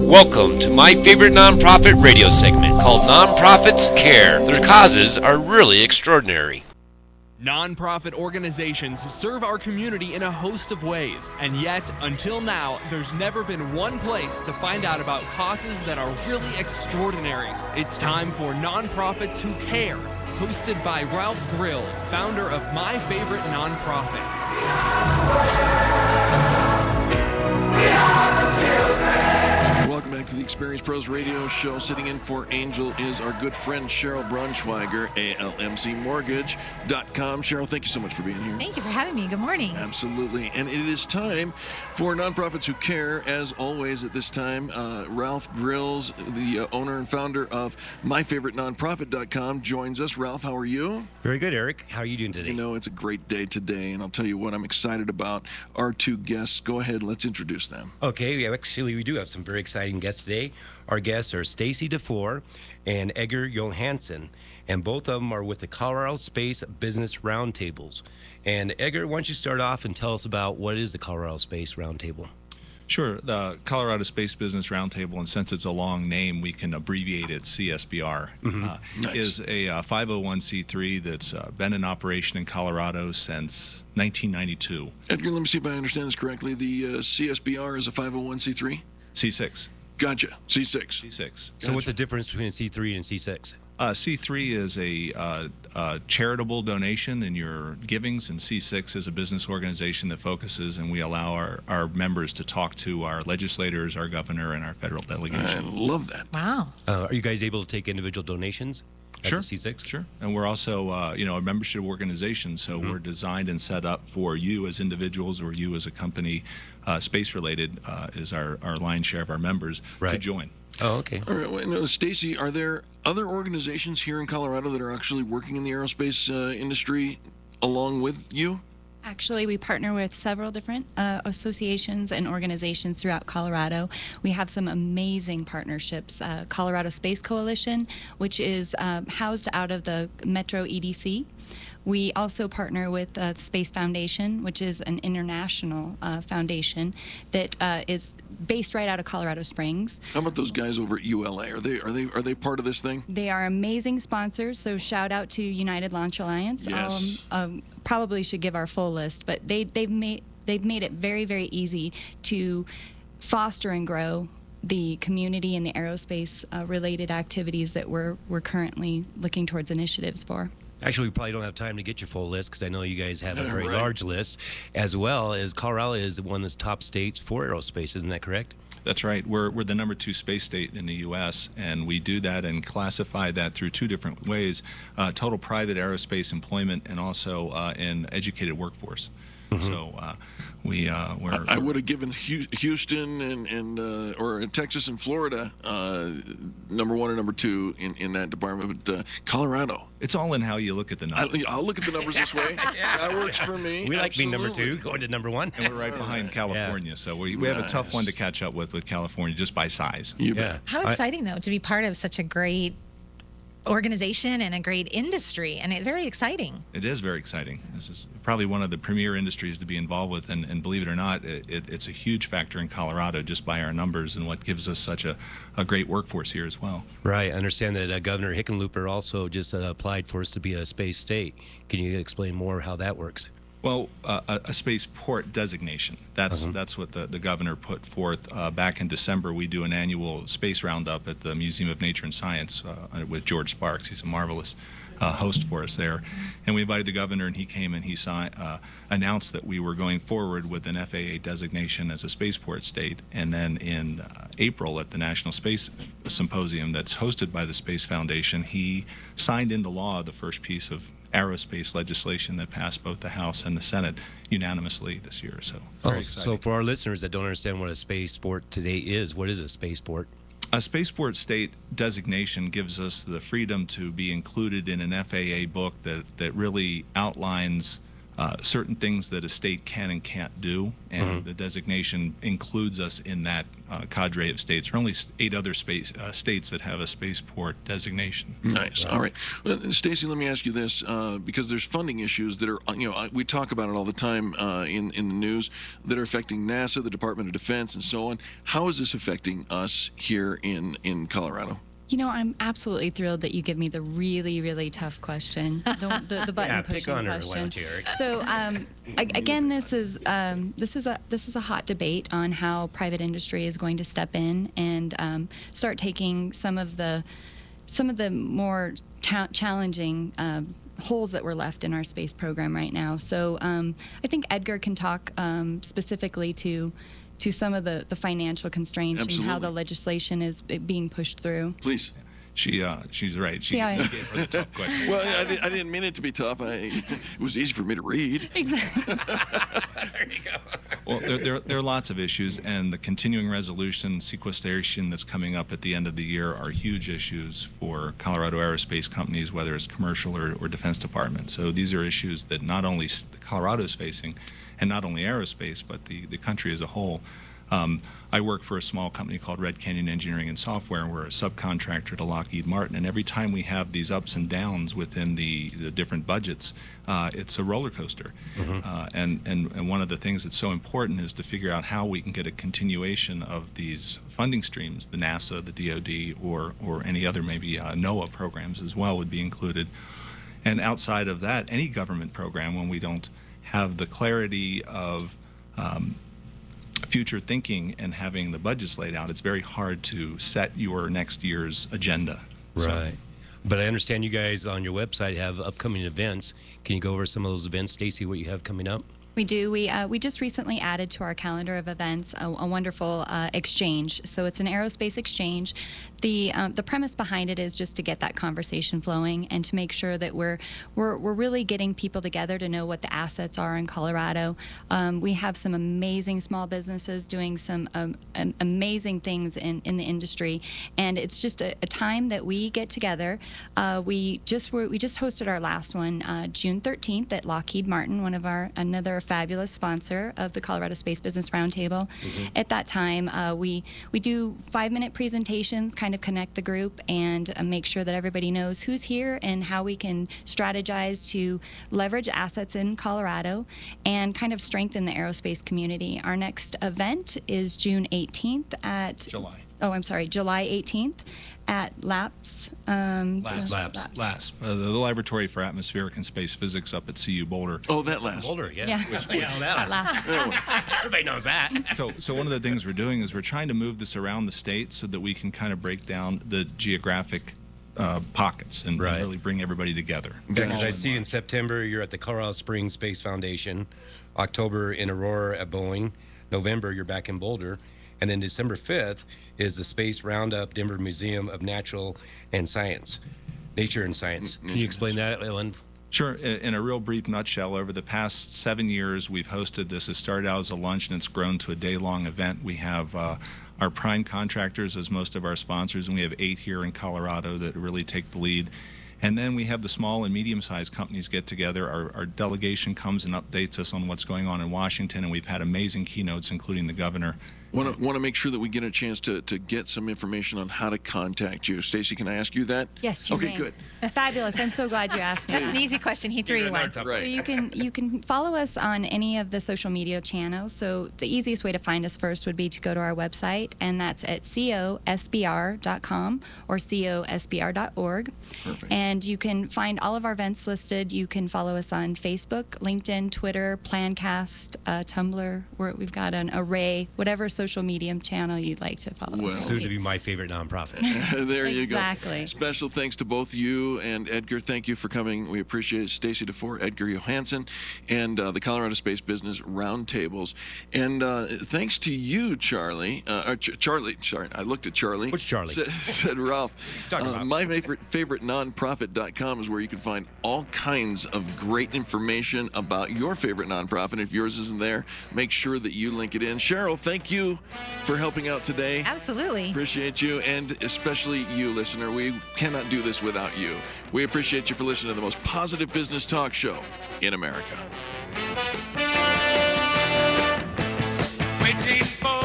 Welcome to my favorite nonprofit radio segment called Nonprofits Care. Their causes are really extraordinary. Nonprofit organizations serve our community in a host of ways, and yet, until now, there's never been one place to find out about causes that are really extraordinary. It's time for Nonprofits Who Care, hosted by Ralph Grills, founder of My Favorite Nonprofit. We are the children. Welcome back to the Experience Pros Radio Show. Sitting in for Angel is our good friend Cheryl Braunschweiger, ALMCmortgage.com. Cheryl, thank you so much for being here. Thank you for having me. Good morning. Absolutely. And it is time for Nonprofits Who Care. As always at this time, Ralph Grills, the owner and founder of MyFavoriteNonprofit.com, joins us. Ralph, how are you? Very good, Eric. How are you doing today? You know, it's a great day today, and I'll tell you what I'm excited about. Our two guests, go ahead, let's introduce them. Okay, actually, we do have some very exciting guests today. Our guests are Stacey DeFore and Edgar Johansson, and both of them are with the Colorado Space Business Roundtables. And Edgar, why don't you start off and tell us about what is the Colorado Space Roundtable? Sure. The Colorado Space Business Roundtable, and since it's a long name, we can abbreviate it CSBR, Nice. is a 501c3 that's been in operation in Colorado since 1992. Edgar, let me see if I understand this correctly. The CSBR is a 501c3? C6. Gotcha. C6. C6. So what's the difference between C3 and C6? C3 is a charitable donation in your givings, and C6 is a business organization that focuses, and we allow our members to talk to our legislators, our governor, and our federal delegation. I love that. Wow. Are you guys able to take individual donations? as Sure. a C6? Sure. And we're also, a membership organization, so we're designed and set up for you as individuals or you as a company, space-related is our lion's share of our members to join. Oh, okay. All right. Well, Stacey, are there other organizations here in Colorado that are actually working in the aerospace industry along with you? Actually, we partner with several different associations and organizations throughout Colorado. We have some amazing partnerships. Colorado Space Coalition, which is housed out of the Metro EDC. We also partner with Space Foundation, which is an international foundation that is based right out of Colorado Springs. How about those guys over at ULA? Are they part of this thing? They are amazing sponsors, so shout out to United Launch Alliance. Yes. Probably should give our full list, but they've made it very, very easy to foster and grow the community and the aerospace related activities that we're currently looking towards initiatives for. Actually, we probably don't have time to get your full list because I know you guys have a very large list, as well as Colorado is one of the top states for aerospace. Isn't that correct? That's right. We're the #2 space state in the U.S., and we do that and classify that through two different ways: total private aerospace employment and also an educated workforce. So we're I would have given Houston and or Texas and Florida #1 and #2 in that department, but Colorado. It's all in how you look at the numbers. I'll look at the numbers this way. That works for me. We like being Absolutely. #2, going to #1. And we're right behind California, so we have a tough one to catch up with California just by size. You bet. How exciting, though, to be part of such a great organization and a great industry, and it's very exciting. It is very exciting. This is probably one of the premier industries to be involved with, and believe it or not, it's a huge factor in Colorado just by our numbers and what gives us such a great workforce here as well. Right. I understand that Governor Hickenlooper also just applied for us to be a space state. Can you explain more how that works? Well, a spaceport designation. That's what the governor put forth back in December. We do an annual space roundup at the Museum of Nature and Science with George Sparks. He's a marvelous host for us there. And we invited the governor, and he came and he announced that we were going forward with an FAA designation as a spaceport state. And then in April at the National Space Symposium that's hosted by the Space Foundation, he signed into law the first piece of aerospace legislation that passed both the House and the Senate unanimously this year. So very exciting. So for our listeners that don't understand what a spaceport today is, what is a spaceport? A spaceport state designation gives us the freedom to be included in an FAA book that really outlines certain things that a state can and can't do, and the designation includes us in that cadre of states. There are only 8 other states that have a spaceport designation. Nice. All right. Well, Stacey, let me ask you this, because there's funding issues that are, we talk about it all the time in the news, that are affecting NASA, the Department of Defense, and so on. How is this affecting us here in Colorado? I'm absolutely thrilled that you give me the really, really tough question, the button pushing pick on her, question. why don't you, Eric? So again, this is a hot debate on how private industry is going to step in and start taking some of the more challenging holes that were left in our space program right now. So I think Edgar can talk specifically to some of the financial constraints. Absolutely. And how the legislation is being pushed through. Please. She's right. She gave her the tough question. Well, I didn't mean it to be tough. It was easy for me to read. Exactly. There you go. Well, there are lots of issues, and the continuing resolution sequestration that's coming up at the end of the year are huge issues for Colorado aerospace companies, whether it's commercial or Defense Department. So these are issues that not only Colorado is facing, and not only aerospace, but the country as a whole. I work for a small company called Red Canyon Engineering and Software, and we're a subcontractor to Lockheed Martin. And every time we have these ups and downs within the different budgets, it's a roller coaster. And one of the things that's so important is to figure out how we can get a continuation of these funding streams. The NASA, the DoD, or any other, maybe NOAA programs as well would be included. And outside of that, any government program, when we don't have the clarity of future thinking and having the budgets laid out, it's very hard to set your next year's agenda. Right. But I understand you guys on your website have upcoming events. Can you go over some of those events, Stacey, what you have coming up? We do. We just recently added to our calendar of events a wonderful exchange. So it's an aerospace exchange. The premise behind it is just to get that conversation flowing and to make sure that we're really getting people together to know what the assets are in Colorado. We have some amazing small businesses doing some amazing things in the industry, and it's just a time that we get together. We just hosted our last one June 13th at Lockheed Martin, another fabulous sponsor of the Colorado Space Business Roundtable. At that time, we do 5-minute presentations, kind of connect the group and make sure that everybody knows who's here and how we can strategize to leverage assets in Colorado and kind of strengthen the aerospace community. Our next event is June 18th at July 18th at LAPS. LASP, the Laboratory for Atmospheric and Space Physics up at CU Boulder. Oh, that last. Boulder, yeah. Yeah. Everybody knows that. So one of the things we're doing is we're trying to move this around the state so that we can kind of break down the geographic pockets and really bring everybody together. Because I see in September you're at the Colorado Springs Space Foundation, October in Aurora at Boeing, November you're back in Boulder, and then December 5th is the Space Roundup Denver Museum of Nature and Science. Can you explain that, Ellen? Sure. In a real brief nutshell, over the past 7 years, we've hosted this. It started out as a lunch, and it's grown to a day-long event. We have our prime contractors as most of our sponsors, and we have 8 here in Colorado that really take the lead. And then we have the small and medium-sized companies get together. Our delegation comes and updates us on what's going on in Washington, and we've had amazing keynotes, including the governor. Want to make sure that we get a chance to get some information on how to contact you. Stacey, can I ask you that? Yes, you may. Okay, good. Fabulous. I'm so glad you asked me. That's an easy question. He threw you one. So you can follow us on any of the social media channels. So the easiest way to find us first would be to go to our website, and that's at cosbr.com or cosbr.org. Perfect. And you can find all of our events listed. You can follow us on Facebook, LinkedIn, Twitter, Plancast, Tumblr. We've got an array, whatever social media channel you'd like to follow. Well, soon to be my favorite nonprofit. There you go. Exactly. Special thanks to both you and Edgar. Thank you for coming. We appreciate it. Stacey DeFore, Edgar Johansson, and the Colorado Space Business Roundtables. And thanks to you, Charlie. Charlie, sorry, I looked at Charlie. Which Charlie? Said Ralph. My favorite nonprofit.com is where you can find all kinds of great information about your favorite nonprofit. If yours isn't there, make sure that you link it in. Cheryl, thank you for helping out today. Absolutely. Appreciate you, and especially you, listener. We cannot do this without you. We appreciate you for listening to the most positive business talk show in America. waiting for